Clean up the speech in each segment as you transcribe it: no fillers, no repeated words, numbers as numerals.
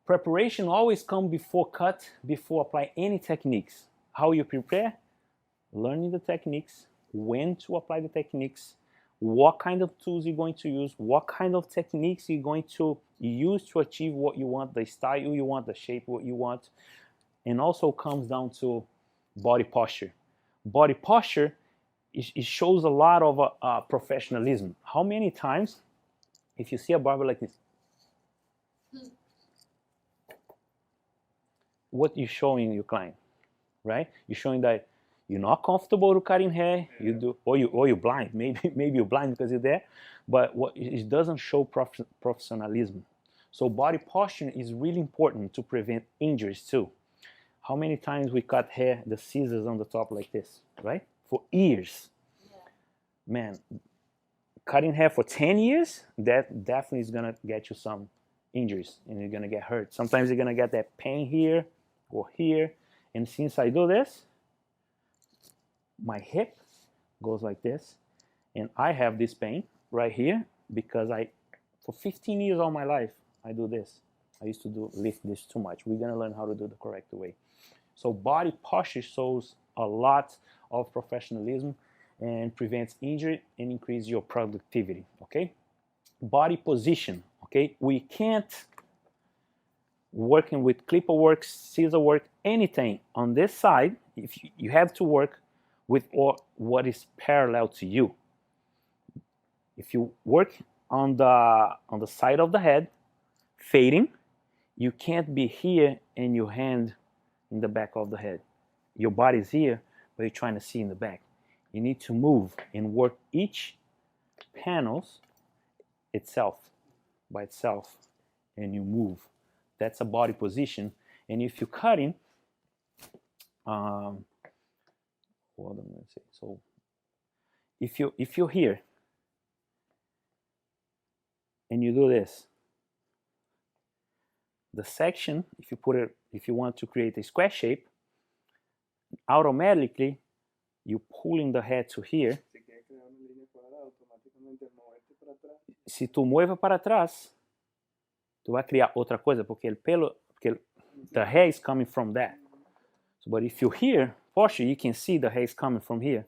Preparation always comes before cut, before apply any techniques. How you prepare? Learning the techniques, when to apply the techniques, what kind of tools you're going to use, what kind of techniques you're going to use to achieve what you want, the style you want, the shape what you want. And also comes down to body posture. Body posture, it shows a lot of professionalism. How many times, if you see a barber like this, what you're showing your client, right? You're showing that you're not comfortable to cutting hair. You do, or you're blind. Maybe you're blind because you're there, but it doesn't show professionalism. So body posture is really important to prevent injuries too. How many times we cut hair, the scissors on the top like this, right? For years. Yeah. Man, cutting hair for 10 years, that definitely is gonna get you some injuries and you're gonna get hurt. Sometimes you're gonna get that pain here or here. And since I do this, my hip goes like this, and I have this pain right here because for 15 years of my life, I do this. I used to lift this too much. We're gonna learn how to do the correct way. So body posture shows a lot of professionalism and prevents injury and increase your productivity, okay? Body position, okay? We can't working with clipper work, scissor work, anything on this side. If you have to work with what is parallel to you. If you work on the side of the head, fading, you can't be here and your hand in the back of the head. Your body's here, but you're trying to see in the back. You need to move and work each panels by itself, and you move. That's a body position. And if you're cutting, what I'm gonna say. So if you're here and you do this, the section, if you want to create a square shape, automatically you pulling the head to here. Se tu mueve para trás, tu vai criar outra coisa, porque the hair is coming from that. So, but if you're here, for sure, you can see the hair is coming from here.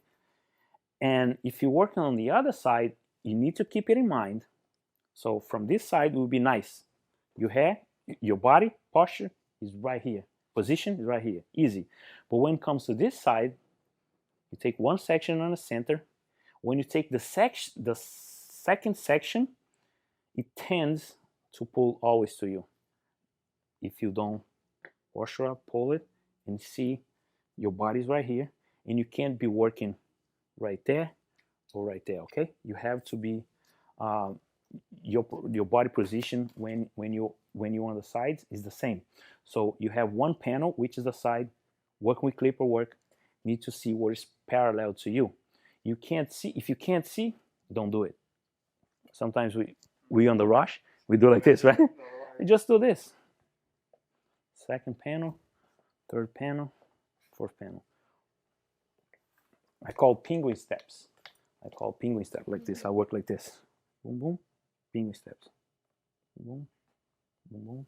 And if you're working on the other side, you need to keep it in mind. So from this side, it would be nice. Your hair, your body posture is right here. Position is right here, easy. But when it comes to this side, you take one section on the center. When you take the second section, it tends to pull always to you. If you don't posture up, pull it, and see your body's right here, and you can't be working right there or right there, okay? You have to be your body position when you're on the sides is the same. So you have one panel, which is the side, working with clipper work, need to see what is parallel to you. You can't see, if you can't see, don't do it. Sometimes we on the rush, we do like this, right? We just do this. Second panel, third panel, fourth panel. I call penguin steps. Like this. I work like this. Boom, boom, penguin steps. Boom, boom, boom.